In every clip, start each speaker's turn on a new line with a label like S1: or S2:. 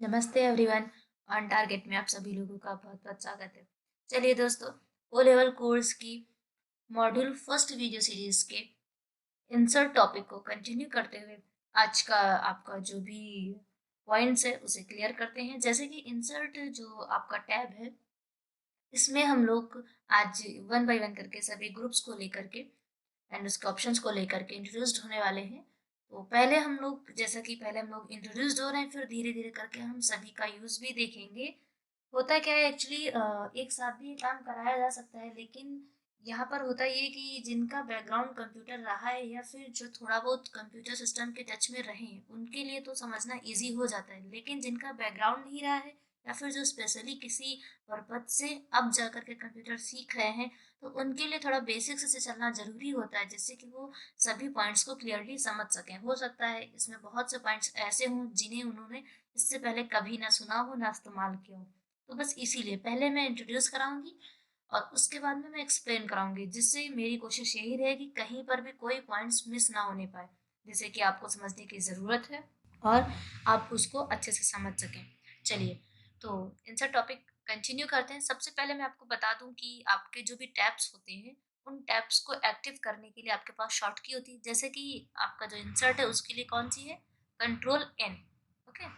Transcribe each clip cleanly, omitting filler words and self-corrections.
S1: नमस्ते everyone. On target में आप सभी लोगों का बहुत बहुत स्वागत है। चलिए दोस्तों, ओ लेवल कोर्स की मॉड्यूल फर्स्ट वीडियो सीरीज के इंसर्ट टॉपिक को कंटिन्यू करते हुए आज का आपका जो भी पॉइंट्स है उसे क्लियर करते हैं। जैसे कि इंसर्ट जो आपका टैब है, इसमें हम लोग आज वन बाय वन करके सभी ग्रुप्स को लेकर के एंड उसके ऑप्शंस को लेकर के इंट्रोड्यूस्ड होने वाले हैं। तो पहले हम लोग जैसा कि पहले हम लोग इंट्रोड्यूस्ड हो रहे हैं, फिर धीरे धीरे करके हम सभी का यूज भी देखेंगे। होता क्या है एक्चुअली, एक साथ भी ये काम कराया जा सकता है, लेकिन यहाँ पर होता ये कि जिनका बैकग्राउंड कंप्यूटर रहा है या फिर जो थोड़ा बहुत कंप्यूटर सिस्टम के टच में रहे हैं उनके लिए तो समझना इजी हो जाता है, लेकिन जिनका बैकग्राउंड नहीं रहा है या फिर जो स्पेशली किसी पर्पज से अब जा कर के कंप्यूटर सीख रहे हैं, तो उनके लिए थोड़ा बेसिक्स से चलना ज़रूरी होता है, जिससे कि वो सभी पॉइंट्स को क्लियरली समझ सकें। हो सकता है इसमें बहुत से पॉइंट्स ऐसे हों जिन्हें उन्होंने इससे पहले कभी ना सुना हो ना इस्तेमाल किया हो। तो बस इसीलिए पहले मैं इंट्रोड्यूस कराऊंगी और उसके बाद में मैं एक्सप्लेन कराऊंगी, जिससे मेरी कोशिश यही रहेगी कहीं पर भी कोई पॉइंट्स मिस ना होने पाए, जिसे कि आपको समझने की ज़रूरत है और आप उसको अच्छे से समझ सकें। चलिए, तो इनसे टॉपिक कंटिन्यू करते हैं। सबसे पहले मैं आपको बता दूं कि आपके जो भी टैब्स होते हैं, उन टैब्स को एक्टिव करने के लिए आपके पास शॉर्ट की होती है। जैसे कि आपका जो इंसर्ट है उसके लिए कौन सी है, control N. Okay,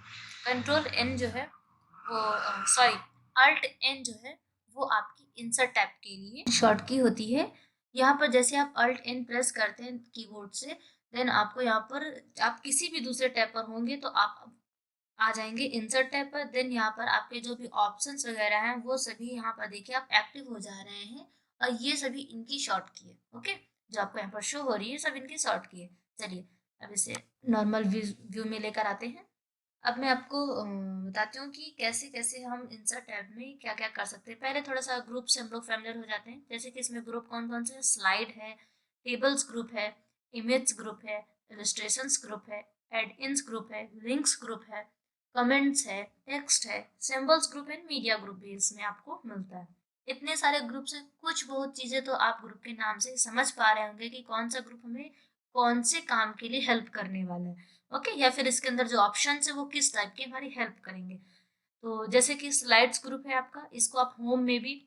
S1: control N जो है वो, सॉरी, अल्ट एन जो है वो आपकी इंसर्ट टैब के लिए शॉर्ट की होती है। यहाँ पर जैसे आप अल्ट एन प्रेस करते हैं कीबोर्ड से, देन आपको यहाँ पर, आप किसी भी दूसरे टैब पर होंगे तो आप आ जाएंगे इंसर्ट टैब पर। देन यहाँ पर आपके जो भी ऑप्शंस वगैरह हैं वो सभी यहाँ पर देखिए आप एक्टिव हो जा रहे हैं, और ये सभी इनकी शॉर्ट की है। ओके, जो आपको यहाँ पर शो हो रही है सब इनकी शॉर्ट की है। चलिए, अब इसे नॉर्मल व्यू में लेकर आते हैं। अब मैं आपको बताती हूँ कि कैसे कैसे हम इंसर्ट टैब में क्या क्या कर सकते हैं। पहले थोड़ा सा ग्रुप से हम लोग फैमिलियर हो जाते हैं। जैसे कि इसमें ग्रुप कौन कौन से, स्लाइड है, टेबल्स ग्रुप है, इमेज ग्रुप है, इलस्ट्रेशंस ग्रुप है, एड इन्स ग्रुप है, लिंक्स ग्रुप है, कमेंट्स है, टेक्स्ट है, symbols group and media group भी इसमें आपको मिलता है। इतने सारे ग्रुप से कुछ बहुत चीजें तो आप ग्रुप के नाम से समझ पा रहे होंगे कि कौन सा ग्रुप हमें कौन से काम के लिए हेल्प करने वाला है। ओके, या फिर इसके अंदर जो ऑप्शन है वो किस टाइप की हमारी हेल्प करेंगे। तो जैसे कि स्लाइड्स ग्रुप है आपका, इसको आप होम में भी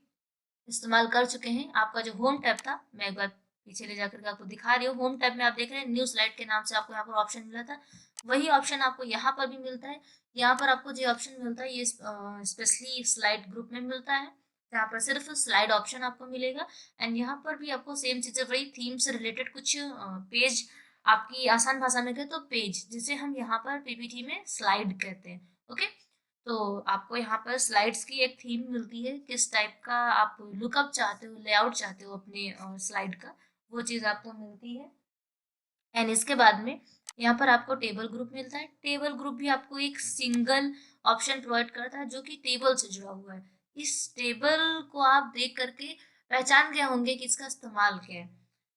S1: इस्तेमाल कर चुके हैं। आपका जो होम टैब था, मैं एक बार पीछे ले जाकर के आपको दिखा रही हूँ। होम टैब में आप देख रहे हैं न्यू स्लाइड के नाम से आपको यहाँ पर ऑप्शन मिला था, वही ऑप्शन आपको यहाँ पर भी मिलता है। यहाँ पर आपको जो ऑप्शन मिलता है ये स्पेशली स्लाइड ग्रुप में मिलता है, जहाँ पर सिर्फ स्लाइड ऑप्शन आपको मिलेगा। एंड यहाँ पर भी आपको सेम चीजें, वही थीम से रिलेटेड कुछ पेज, आपकी आसान भाषा में कहें तो पेज, जिसे हम यहाँ पर पीपीटी में स्लाइड कहते हैं। ओके, तो आपको यहाँ पर स्लाइड्स की एक थीम मिलती है, किस टाइप का आप लुकअप चाहते हो, लेआउट चाहते हो अपने स्लाइड का, वो चीज़ आपको मिलती है। एंड इसके बाद में यहाँ पर आपको टेबल ग्रुप मिलता है। टेबल ग्रुप भी आपको एक सिंगल ऑप्शन प्रोवाइड करता है जो कि टेबल से जुड़ा हुआ है। इस टेबल को आप देख करके पहचान गए होंगे कि इसका इस्तेमाल क्या है।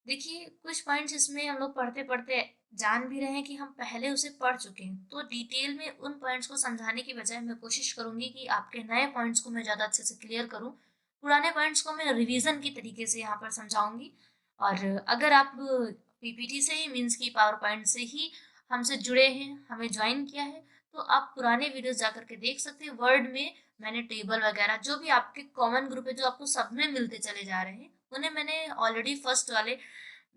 S1: देखिए, कुछ पॉइंट्स इसमें हम लोग पढ़ते पढ़ते जान भी रहे हैं कि हम पहले उसे पढ़ चुके हैं, तो डिटेल में उन पॉइंट्स को समझाने की बजाय मैं कोशिश करूंगी कि आपके नए पॉइंट्स को मैं ज़्यादा अच्छे से क्लियर करूं। पुराने पॉइंट्स को मैं रिवीजन की तरीके से यहाँ पर समझाऊंगी। और अगर आप पीपीटी से ही, मीन्स की पावर पॉइंट से ही हमसे जुड़े हैं, हमें ज्वाइन किया है, तो आप पुराने वीडियोस जाकर के देख सकते हैं। वर्ड में मैंने टेबल वगैरह जो भी आपके कॉमन ग्रुप है, जो आपको सब में मिलते चले जा रहे हैं, उन्हें मैंने ऑलरेडी फर्स्ट वाले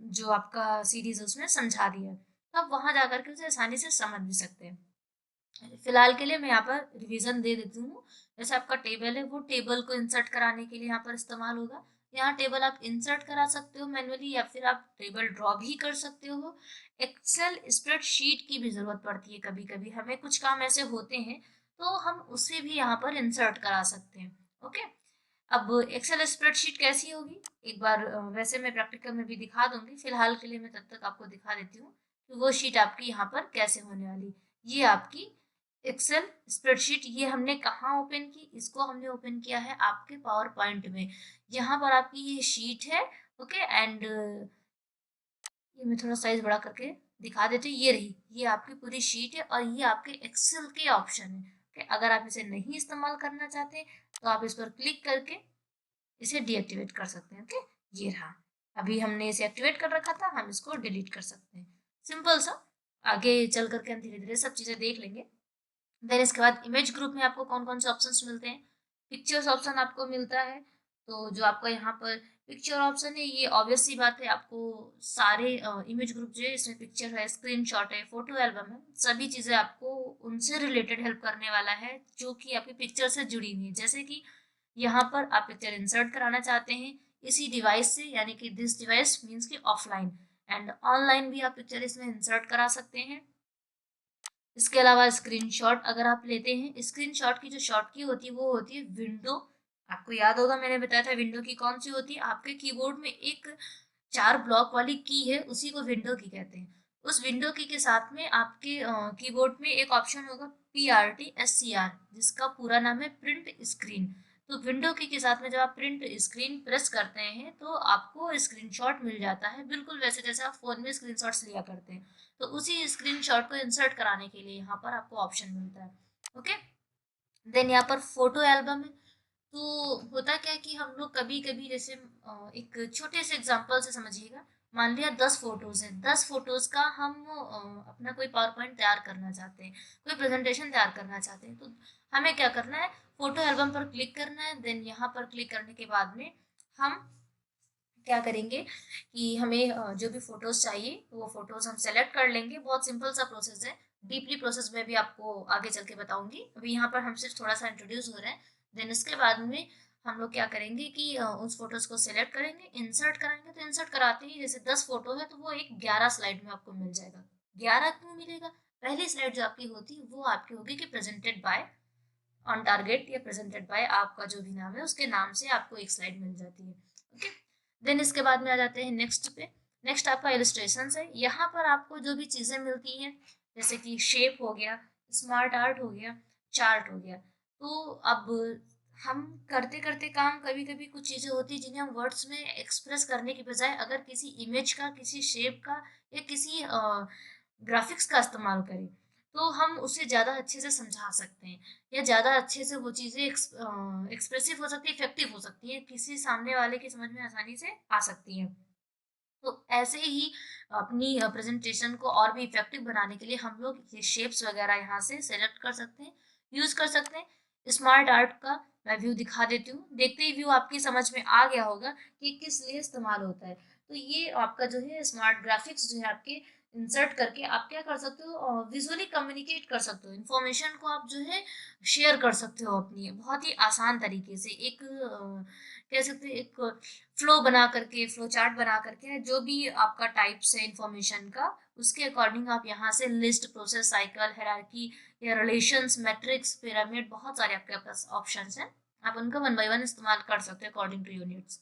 S1: जो आपका सीरीज है उसमें समझा दिया है, तो आप वहां जाकर के उसे आसानी से समझ भी सकते हैं। फिलहाल के लिए मैं यहाँ पर रिवीजन दे देती हूँ। जैसे आपका टेबल है, वो टेबल को इंसर्ट कराने के लिए यहाँ पर इस्तेमाल होगा। यहाँ टेबल आप इंसर्ट करा सकते हो मैनुअली, या फिर आप टेबल ड्रॉ भी कर सकते हो। एक्सेल स्प्रेडशीट की भी जरूरत पड़ती है, कभी कभी हमें कुछ काम ऐसे होते हैं तो हम उसे भी यहाँ पर इंसर्ट करा सकते हैं। ओके, अब एक्सेल स्प्रेडशीट कैसी होगी एक बार, वैसे मैं प्रैक्टिकल में भी दिखा दूंगी। फिलहाल के लिए मैं तब तक आपको दिखा देती हूँ कि वो शीट आपकी यहाँ पर कैसे होने वाली। ये आपकी एक्सेल स्प्रेडशीट, ये हमने कहाँ ओपन की, इसको हमने ओपन किया है आपके पावर पॉइंट में। यहाँ पर आपकी ये शीट है। ओके, एंड ये मैं थोड़ा साइज बड़ा करके दिखा देती हूँ। ये रही, ये आपकी पूरी शीट है और ये आपके एक्सेल के ऑप्शन है। ओके, अगर आप इसे नहीं इस्तेमाल करना चाहते तो आप इस पर क्लिक करके इसे डीएक्टिवेट कर सकते हैं। ओके, ये रहा। अभी हमने इसे एक्टिवेट कर रखा था, हम इसको डिलीट कर सकते हैं। सिंपल सा। आगे चल करके हम धीरे धीरे सब चीजें देख लेंगे। देन इसके बाद इमेज ग्रुप में आपको कौन कौन से ऑप्शंस मिलते हैं, पिक्चर्स ऑप्शन आपको मिलता है। तो जो आपका यहाँ पर पिक्चर ऑप्शन है, ये ऑब्वियस सी बात है, आपको सारे इमेज ग्रुप जो है इसमें पिक्चर है, स्क्रीनशॉट है, फोटो एल्बम है, सभी चीज़ें आपको उनसे रिलेटेड हेल्प करने वाला है जो कि आपकी पिक्चर से जुड़ी हुई है। जैसे कि यहाँ पर आप पिक्चर इंसर्ट कराना चाहते हैं इसी डिवाइस से, यानी कि दिस डिवाइस मीन्स कि ऑफलाइन, एंड ऑनलाइन भी आप पिक्चर इसमें इंसर्ट करा सकते हैं। इसके अलावा स्क्रीनशॉट अगर आप लेते हैं, स्क्रीनशॉट की जो शॉर्ट की होती है वो होती है विंडो। आपको याद होगा मैंने बताया था विंडो की कौन सी होती है, आपके कीबोर्ड में एक 4 ब्लॉक वाली की है, उसी को विंडो की कहते हैं। उस विंडो की के साथ में आपके कीबोर्ड में एक ऑप्शन होगा PRTSCR, जिसका पूरा नाम है प्रिंट स्क्रीन। तो विंडो की के साथ में जब आप प्रिंट स्क्रीन प्रेस करते हैं तो आपको स्क्रीनशॉट मिल जाता है, बिल्कुल वैसे जैसे आप फोन में स्क्रीनशॉट्स लिया करते हैं। तो उसी स्क्रीनशॉट को इंसर्ट कराने के लिए यहाँ पर आपको ऑप्शन मिलता है। ओके, देन यहाँ पर फोटो एल्बम है। तो होता क्या है कि हम लोग कभी कभी जैसे एक छोटे से एग्जांपल से समझिएगा, मान लिया 10 फोटोज हैं, 10 फोटोज का हम अपना कोई पावर पॉइंट तैयार करना चाहते हैं, कोई प्रेजेंटेशन तैयार करना चाहते हैं, तो हमें क्या करना है, फोटो एल्बम पर क्लिक करना है। देन यहाँ पर क्लिक करने के बाद में हम क्या करेंगे कि हमें जो भी फोटोज चाहिए वो फोटोज हम सेलेक्ट कर लेंगे। बहुत सिंपल सा प्रोसेस है, डीपली प्रोसेस में भी आपको आगे चल के बताऊंगी, अभी यहाँ पर हम सिर्फ थोड़ा सा इंट्रोड्यूस हो रहे हैं। देन इसके बाद में हम लोग क्या करेंगे कि उस फोटोज को सिलेक्ट करेंगे, इंसर्ट कराएंगे। तो इंसर्ट कराते ही जैसे 10 फोटो है तो वो एक 11 स्लाइड में आपको मिल जाएगा। 11 क्यों मिलेगा, पहली स्लाइड जो आपकी होती है वो आपकी होगी कि प्रेजेंटेड बाय ऑन टारगेट या प्रेजेंटेड बाय आपका जो भी नाम है उसके नाम से आपको एक स्लाइड मिल जाती है। ओके, देन इसके बाद में आ जाते हैं नेक्स्ट पे। नेक्स्ट आपका इलस्ट्रेशन है। यहाँ पर आपको जो भी चीज़ें मिलती हैं जैसे कि शेप हो गया, स्मार्ट आर्ट हो गया, चार्ट हो गया। तो अब हम करते करते काम कभी कभी कुछ चीज़ें होती हैं जिन्हें हम वर्ड्स में एक्सप्रेस करने की बजाय अगर किसी इमेज का, किसी शेप का या किसी ग्राफिक्स का इस्तेमाल करें तो हम उसे ज़्यादा अच्छे से समझा सकते हैं, या ज़्यादा अच्छे से वो चीज़ें एक्सप्रेसिव हो सकती है, इफेक्टिव हो सकती है, किसी सामने वाले की समझ में आसानी से आ सकती है। तो ऐसे ही अपनी प्रेजेंटेशन को और भी इफेक्टिव बनाने के लिए हम लोग ये शेप्स वगैरह यहाँ से सेलेक्ट कर सकते हैं, यूज कर सकते हैं। स्मार्ट आर्ट का मैं व्यू दिखा देती हूँ, देखते ही व्यू आपकी समझ में आ गया होगा कि किस लिए इस्तेमाल होता है। तो ये आपका जो है स्मार्ट ग्राफिक्स जो है आपके इंसर्ट करके आप क्या कर सकते हो, विजुअली कम्युनिकेट कर सकते हो, इन्फॉर्मेशन को आप जो है शेयर कर सकते हो अपनी बहुत ही आसान तरीके से। एक कह सकते हैं एक फ्लो बना करके, फ्लो चार्ट बना करके, जो भी आपका टाइप्स है इंफॉर्मेशन का उसके अकॉर्डिंग आप यहाँ से लिस्ट, प्रोसेस, साइकिल, हायरार्की या रिलेशंस, मैट्रिक्स, पिरामिड, बहुत सारे आपके पास ऑप्शंस हैं, आप उनका वन बाय वन इस्तेमाल कर सकते हैं अकॉर्डिंग टू यूनिट्स।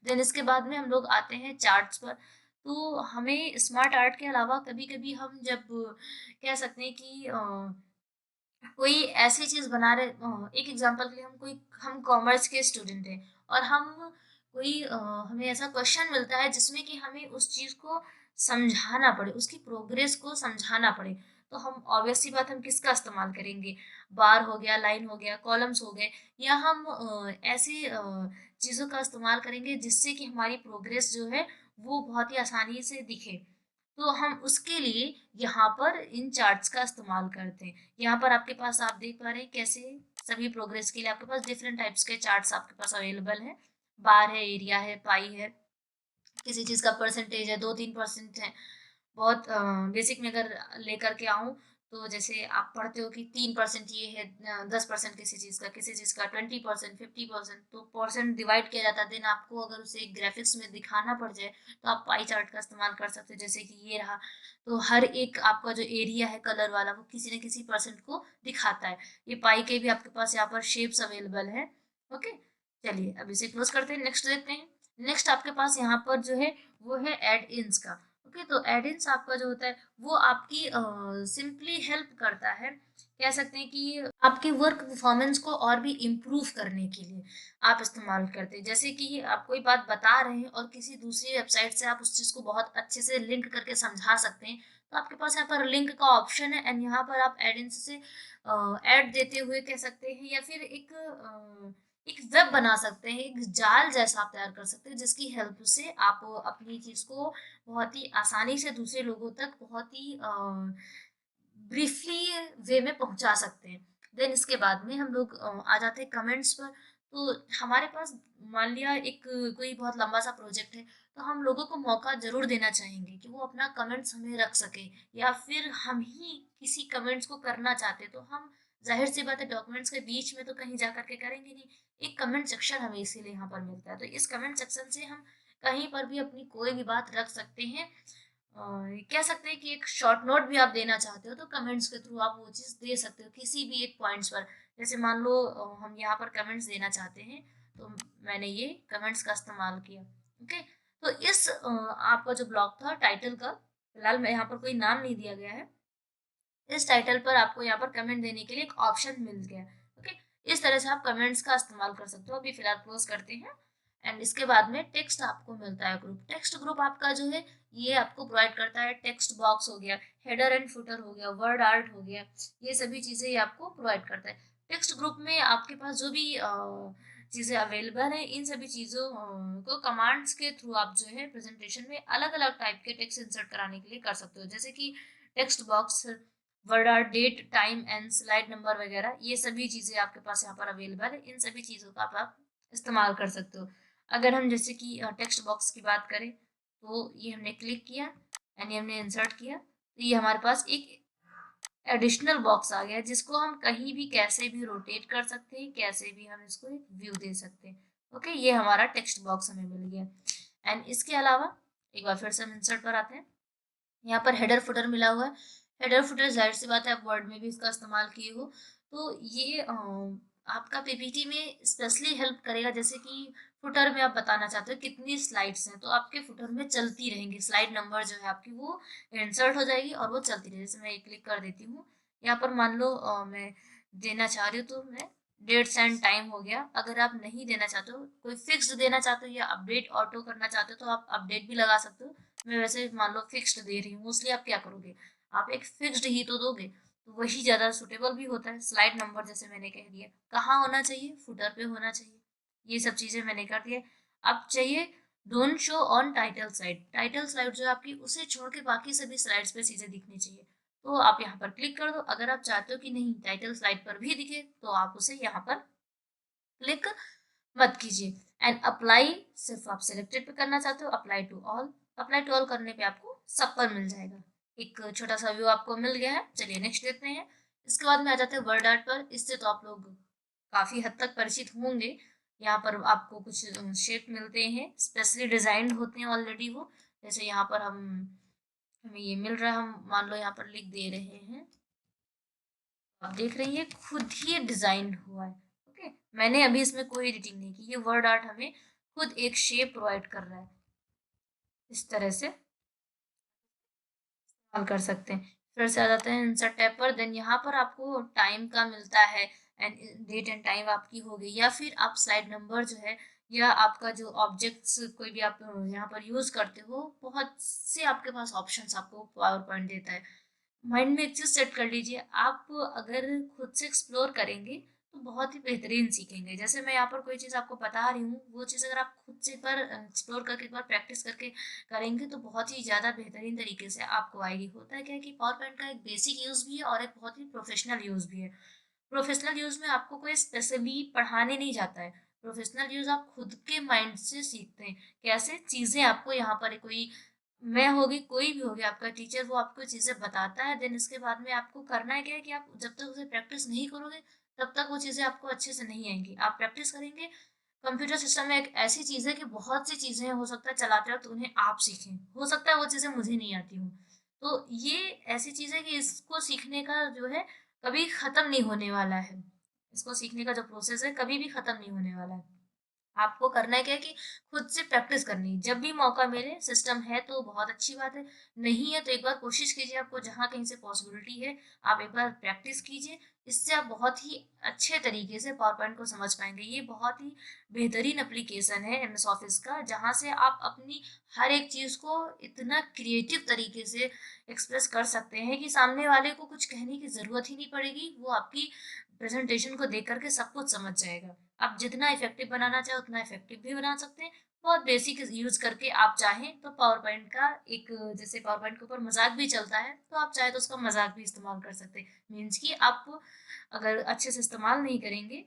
S1: देन इसके बाद में हम लोग आते हैं चार्ट्स पर। तो हमें स्मार्ट आर्ट के अलावा कभी कभी हम जब कह सकते हैं कि कोई ऐसी चीज बना रहे, एक एग्जांपल के लिए हम कॉमर्स के स्टूडेंट हैं और हमें ऐसा क्वेश्चन मिलता है जिसमें कि हमें उस चीज को समझाना पड़े, उसकी प्रोग्रेस को समझाना पड़े। तो हम ऑब्वियस सी बात, हम किसका इस्तेमाल करेंगे, बार हो गया, लाइन हो गया, कॉलम्स हो गए, या हम ऐसी चीजों का इस्तेमाल करेंगे जिससे कि हमारी प्रोग्रेस जो है वो बहुत ही आसानी से दिखे। तो हम उसके लिए यहाँ पर इन चार्ट्स का इस्तेमाल करते हैं। यहाँ पर आपके पास आप देख पा रहे हैं कैसे सभी प्रोग्रेस के लिए आपके पास डिफरेंट टाइप्स के चार्ट्स आपके पास अवेलेबल है। बार है, एरिया है, पाई है, किसी चीज़ का परसेंटेज है, 2-3% है। बहुत बेसिक में अगर लेकर के आऊँ तो जैसे आप पढ़ते हो कि 3% ये है, 10% किसी चीज़ का, किसी चीज़ का 20%, 50%, तो परसेंट डिवाइड किया जाता है। देन आपको अगर उसे ग्राफिक्स में दिखाना पड़ जाए तो आप पाई चार्ट का इस्तेमाल कर सकते हो, जैसे कि ये रहा। तो हर एक आपका जो एरिया है कलर वाला वो किसी न किसी परसेंट को दिखाता है। ये पाई के भी आपके पास यहाँ पर शेप्स अवेलेबल है। ओके, चलिए अब इसे क्लोज करते हैं, नेक्स्ट देखते हैं। नेक्स्ट आपके पास यहाँ पर जो है वो है एड इन्स का। ओके, तो एड इन्स आपका जो होता है वो आपकी सिंपली हेल्प करता है, कह सकते हैं कि आपके वर्क परफॉर्मेंस को और भी इम्प्रूव करने के लिए आप इस्तेमाल करते हैं। जैसे कि आप कोई बात बता रहे हैं और किसी दूसरी वेबसाइट से आप उस चीज़ को बहुत अच्छे से लिंक करके समझा सकते हैं, तो आपके पास यहाँ पर लिंक का ऑप्शन है, एंड यहाँ पर आप एड इन्स से ऐड देते हुए कह सकते हैं, या फिर एक वेब बना सकते हैं, एक जाल जैसा आप तैयार कर सकते हैं जिसकी हेल्प से आप अपनी चीज को बहुत ही आसानी से दूसरे लोगों तक बहुत ही ब्रीफली वे में पहुंचा सकते हैं। देन इसके बाद में हम लोग आ जाते हैं कमेंट्स पर। तो हमारे पास मान लिया एक कोई बहुत लंबा सा प्रोजेक्ट है, तो हम लोगों को मौका ज़रूर देना चाहेंगे कि वो अपना कमेंट्स हमें रख सके, या फिर हम ही किसी कमेंट्स को करना चाहते तो हम ज़ाहिर सी बात है डॉक्यूमेंट्स के बीच में तो कहीं जा कर के करेंगे नहीं। एक कमेंट सेक्शन हमें इसीलिए यहाँ पर मिलता है, तो इस कमेंट सेक्शन से हम कहीं पर भी अपनी कोई भी बात रख सकते हैं। कह सकते हैं कि एक शॉर्ट नोट भी आप देना चाहते हो तो कमेंट्स के थ्रू आप वो चीज़ दे सकते हो किसी भी एक पॉइंट्स पर। जैसे मान लो हम यहाँ पर कमेंट्स देना चाहते हैं, तो मैंने ये कमेंट्स का इस्तेमाल किया। ओके, तो इस आपका जो ब्लॉग था टाइटल का, फिलहाल मैं यहाँ पर कोई नाम नहीं दिया गया है, इस टाइटल पर आपको यहाँ पर कमेंट देने के लिए एक ऑप्शन मिल गया। ओके, इस तरह से आप कमेंट्स का इस्तेमाल कर सकते हो। अभी फिलहाल क्लोज करते हैं। एंड इसके बाद में टेक्स्ट आपको मिलता है ग्रुप। टेक्स्ट ग्रुप आपका जो है ये आपको प्रोवाइड करता है टेक्स्ट बॉक्स हो गया, हेडर एंड फुटर हो गया, वर्ड आर्ट हो गया, ये सभी चीज़ें ये आपको प्रोवाइड करता है। टेक्स्ट ग्रुप में आपके पास जो भी चीज़ें अवेलेबल हैं, इन सभी चीज़ों को कमांड्स के थ्रू आप जो है प्रेजेंटेशन में अलग अलग टाइप के टेक्स्ट इंसर्ट कराने के लिए कर सकते हो। जैसे कि text box, word art, date, time and slide number वगैरह, ये सभी चीज़ें आपके पास यहाँ पर अवेलेबल है। इन सभी चीज़ों का आप इस्तेमाल कर सकते हो। अगर हम जैसे कि टेक्स्ट बॉक्स की बात करें, तो ये हमने क्लिक किया एंड ये हमने इंसर्ट किया, तो ये हमारे पास एक एडिशनल बॉक्स आ गया जिसको हम कहीं भी कैसे भी रोटेट कर सकते हैं, कैसे भी हम इसको एक व्यू दे सकते हैं। ओके, ये हमारा टेक्स्ट बॉक्स हमें मिल गया। एंड इसके अलावा एक बार फिर से हम इंसर्ट पर आते हैं। यहाँ पर हेडर फुटर मिला हुआ है। हेडर फुटर जाहिर सी बात है आप वर्ड में भी इसका इस्तेमाल किए हो, तो ये आपका पीपीटी में स्पेशली हेल्प करेगा। जैसे कि फुटर में आप बताना चाहते हो कितनी स्लाइड्स हैं, तो आपके फुटर में चलती रहेंगी स्लाइड नंबर जो है आपकी, वो इंसर्ट हो जाएगी और वो चलती रहेगी। जैसे मैं क्लिक कर देती हूँ, यहाँ पर मान लो मैं देना चाह रही हूँ, तो मैं डेट्स एंड टाइम हो गया। अगर आप नहीं देना चाहते हो, कोई फिक्स्ड देना चाहते हो या अपडेट ऑटो करना चाहते हो, तो आप अपडेट भी लगा सकते हो। मैं वैसे मान लो फिक्स्ड दे रही हूँ, मोस्टली आप क्या करोगे, आप एक फिक्स्ड ही तो दोगे, तो वही ज़्यादा सुटेबल भी होता है। स्लाइड नंबर जैसे मैंने कह दिया, कहाँ होना चाहिए, फुटर पे होना चाहिए, ये सब चीज़ें मैंने कर दिया। अब चाहिए don't show on title slide. Title slide जो है आपकी, उसे छोड़ के बाकी सभी स्लाइड्स पे चीज़ें दिखनी चाहिए, तो आप यहाँ पर क्लिक कर दो। अगर आप चाहते हो कि नहीं टाइटल स्लाइड पर भी दिखे, तो आप उसे यहाँ पर क्लिक मत कीजिए। एंड अप्लाई सिर्फ आप सिलेक्टेड पे करना चाहते हो, apply to all. Apply to all करने पे आपको सब पर मिल जाएगा। एक छोटा सा व्यू आपको मिल गया है। चलिए नेक्स्ट देखते हैं। इसके बाद में आ जाते हैं वर्ड आर्ट पर। इससे तो आप लोग काफी हद तक परिचित होंगे। यहाँ पर आपको कुछ शेप मिलते हैं, स्पेशली डिजाइंड होते हैं ऑलरेडी वो। जैसे यहाँ पर हमें ये मिल रहा है, हम मान लो यहाँ पर लिख दे रहे हैं, आप देख रही हैं खुद ही डिजाइन हुआ है। ओके, मैंने अभी इसमें कोई एडिटिंग नहीं की, ये वर्ड आर्ट हमें खुद एक शेप प्रोवाइड कर रहा है। इस तरह से इस्तेमाल कर सकते हैं। फिर से आ जाते हैं इंसर्ट टैब पर। देन यहाँ पर आपको टाइम का मिलता है, एंड डेट एंड टाइम आपकी हो गई, या फिर आप स्लाइड नंबर जो है, या आपका जो ऑब्जेक्ट्स कोई भी आप यहाँ पर यूज करते हो, बहुत से आपके पास ऑप्शंस आपको पावर पॉइंट देता है। माइंड में एक चीज सेट कर लीजिए, आप अगर खुद से एक्सप्लोर करेंगे तो बहुत ही बेहतरीन सीखेंगे। जैसे मैं यहाँ पर कोई चीज़ आपको बता रही हूँ, वो चीज़ अगर आप खुद से एक बार एक्सप्लोर करके एक बार प्रैक्टिस करके करेंगे, तो बहुत ही ज़्यादा बेहतरीन तरीके से आपको आएगी। होता है क्या है कि पावर पॉइंट का एक बेसिक यूज़ भी है और एक बहुत ही प्रोफेशनल यूज़ भी है। प्रोफेशनल यूज़ में आपको कोई स्पेशली पढ़ाने नहीं जाता है। प्रोफेशनल यूज़ आप खुद के माइंड से सीखते हैं, कैसे चीज़ें आपको यहाँ पर कोई, मैं होगी कोई भी होगी आपका टीचर, वो आपको चीज़ें बताता है। देन इसके बाद में आपको करना है क्या है कि आप जब तक उसे प्रैक्टिस नहीं करोगे, तब तक वो चीज़ें आपको अच्छे से नहीं आएंगी। आप प्रैक्टिस करेंगे। कंप्यूटर सिस्टम में एक ऐसी चीज़ है कि बहुत सी चीज़ें हो सकता है चलाते वक्त उन्हें आप सीखें, हो सकता है वो चीज़ें मुझे नहीं आती हूँ। तो ये ऐसी चीज़ है कि इसको सीखने का जो है कभी ख़त्म नहीं होने वाला है। इसको सीखने का जो प्रोसेस है कभी भी ख़त्म नहीं होने वाला है। आपको करना है क्या है कि खुद से प्रैक्टिस करनी है। जब भी मौका मिले, सिस्टम है तो बहुत अच्छी बात है, नहीं है तो एक बार कोशिश कीजिए, आपको जहाँ कहीं से पॉसिबिलिटी है आप एक बार प्रैक्टिस कीजिए। इससे आप बहुत ही अच्छे तरीके से पावर पॉइंट को समझ पाएंगे। ये बहुत ही बेहतरीन एप्लीकेशन है एमएस ऑफिस का, जहाँ से आप अपनी हर एक चीज़ को इतना क्रिएटिव तरीके से एक्सप्रेस कर सकते हैं कि सामने वाले को कुछ कहने की ज़रूरत ही नहीं पड़ेगी। वो आपकी प्रेजेंटेशन को देख करके सब कुछ समझ जाएगा। आप जितना इफेक्टिव बनाना चाहे उतना इफेक्टिव भी बना सकते हैं, बहुत बेसिक यूज करके आप चाहें तो पावर पॉइंट का एक, जैसे पावर पॉइंट के ऊपर मजाक भी चलता है तो आप चाहे तो उसका मजाक भी इस्तेमाल कर सकते हैं। मीन्स कि आप अगर अच्छे से इस्तेमाल नहीं करेंगे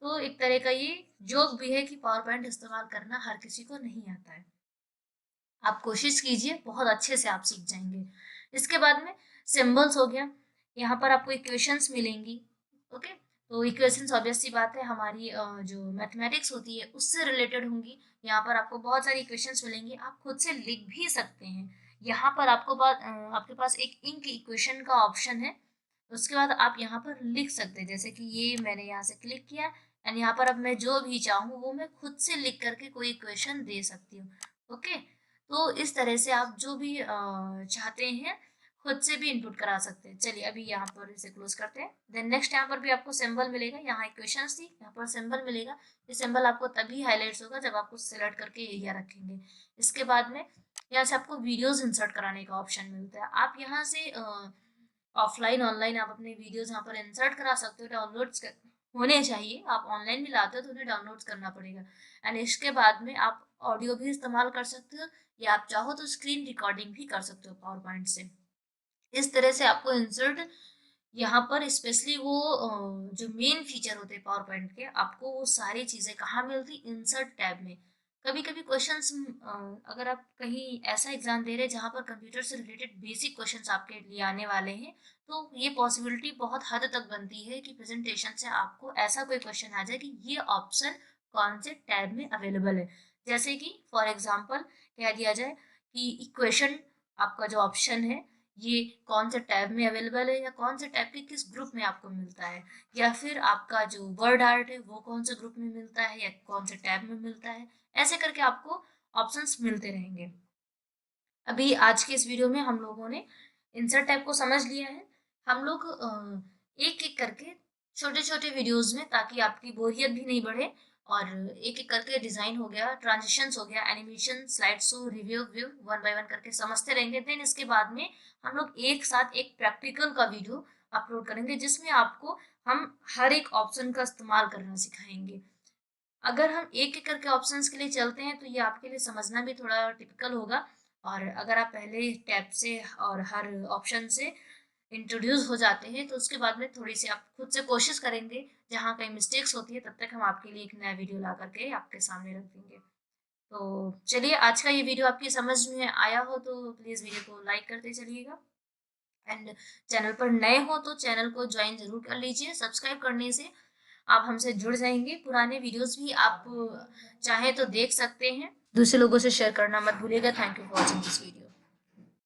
S1: तो एक तरह का ये जोक भी है कि पावर पॉइंट इस्तेमाल करना हर किसी को नहीं आता है। आप कोशिश कीजिए, बहुत अच्छे से आप सीख जाएंगे। इसके बाद में सिंबल्स हो गया, यहाँ पर आपको इक्वेशंस मिलेंगी। ओके, तो इक्वेशंस ऑब्वियस सी बात है हमारी जो मैथमेटिक्स होती है उससे रिलेटेड होंगी। यहाँ पर आपको बहुत सारी इक्वेशंस मिलेंगी, आप खुद से लिख भी सकते हैं। यहाँ पर आपके पास एक इंक इक्वेशन का ऑप्शन है, उसके बाद आप यहाँ पर लिख सकते हैं। जैसे कि ये मैंने यहाँ से क्लिक किया एंड यहाँ पर अब मैं जो भी चाहूँ वो मैं खुद से लिख करके कोई इक्वेशन दे सकती हूँ। ओके, तो इस तरह से आप जो भी चाहते हैं खुद से भी इनपुट करा सकते हैं। चलिए अभी यहाँ पर इसे क्लोज करते हैं। देन नेक्स्ट यहाँ पर भी आपको सिंबल मिलेगा, यहाँ इक्वेशंस थी, यहाँ पर सिंबल मिलेगा। ये सिंबल आपको तभी हाईलाइट्स होगा जब आपको सिलेक्ट करके एरिया रखेंगे। इसके बाद में यहाँ से आपको वीडियोस इंसर्ट कराने का ऑप्शन मिलता है। आप यहाँ से ऑफलाइन ऑनलाइन आप अपने वीडियोस यहाँ पर इंसर्ट करा सकते हो, डाउनलोड्स होने चाहिए। आप ऑनलाइन भी लाते हो तो उन्हें डाउनलोड करना पड़ेगा। एंड इसके बाद में आप ऑडियो भी इस्तेमाल कर सकते हो या आप चाहो तो स्क्रीन रिकॉर्डिंग भी कर सकते हो पावर पॉइंट से। इस तरह से आपको इंसर्ट यहाँ पर स्पेशली वो जो मेन फीचर होते हैं पावर पॉइंट के, आपको वो सारी चीज़ें कहाँ मिलती, इंसर्ट टैब में। कभी कभी क्वेश्चंस, अगर आप कहीं ऐसा एग्जाम दे रहे हैं जहाँ पर कंप्यूटर से रिलेटेड बेसिक क्वेश्चंस आपके लिए आने वाले हैं, तो ये पॉसिबिलिटी बहुत हद तक बनती है कि प्रेजेंटेशन से आपको ऐसा कोई क्वेश्चन आ जाए कि ये ऑप्शन कौन से टैब में अवेलेबल है। जैसे कि फॉर एग्जाम्पल कह दिया जाए कि इक्वेशन आपका जो ऑप्शन है ये कौन से टैब में अवेलेबल है या कौन से टैब के किस ग्रुप में आपको मिलता है, या फिर आपका जो वर्ड आर्ट है वो कौन से ग्रुप में मिलता है या कौन से टैब में मिलता है। ऐसे करके आपको ऑप्शंस मिलते रहेंगे। अभी आज के इस वीडियो में हम लोगों ने इंसर्ट टैब को समझ लिया है। हम लोग एक एक करके छोटे छोटे वीडियोस में, ताकि आपकी बोरियत भी नहीं बढ़े, और एक एक करके डिजाइन हो गया, ट्रांजिशंस हो गया, animation, slide show, review view one by one करके समझते रहेंगे। देन इसके बाद में हम लोग एक साथ एक प्रैक्टिकल का वीडियो अपलोड करेंगे जिसमें आपको हम हर एक ऑप्शन का इस्तेमाल करना सिखाएंगे। अगर हम एक एक करके ऑप्शंस के लिए चलते हैं तो ये आपके लिए समझना भी थोड़ा टिपिकल होगा। और अगर आप पहले टैब से और हर ऑप्शन से इंट्रोड्यूस हो जाते हैं तो उसके बाद में थोड़ी सी आप खुद से कोशिश करेंगे, जहाँ कहीं मिस्टेक्स होती है तब तक हम आपके लिए एक नया वीडियो ला करके आपके सामने रख देंगे। तो चलिए, आज का ये वीडियो आपकी समझ में आया हो तो प्लीज़ वीडियो को लाइक करते चलिएगा। एंड चैनल पर नए हो तो चैनल को ज्वाइन जरूर कर लीजिए। सब्सक्राइब करने से आप हमसे जुड़ जाएंगे। पुराने वीडियोस भी आप चाहे तो देख सकते हैं। दूसरे लोगों से शेयर करना मत भूलिएगा। Thank you for watching this video.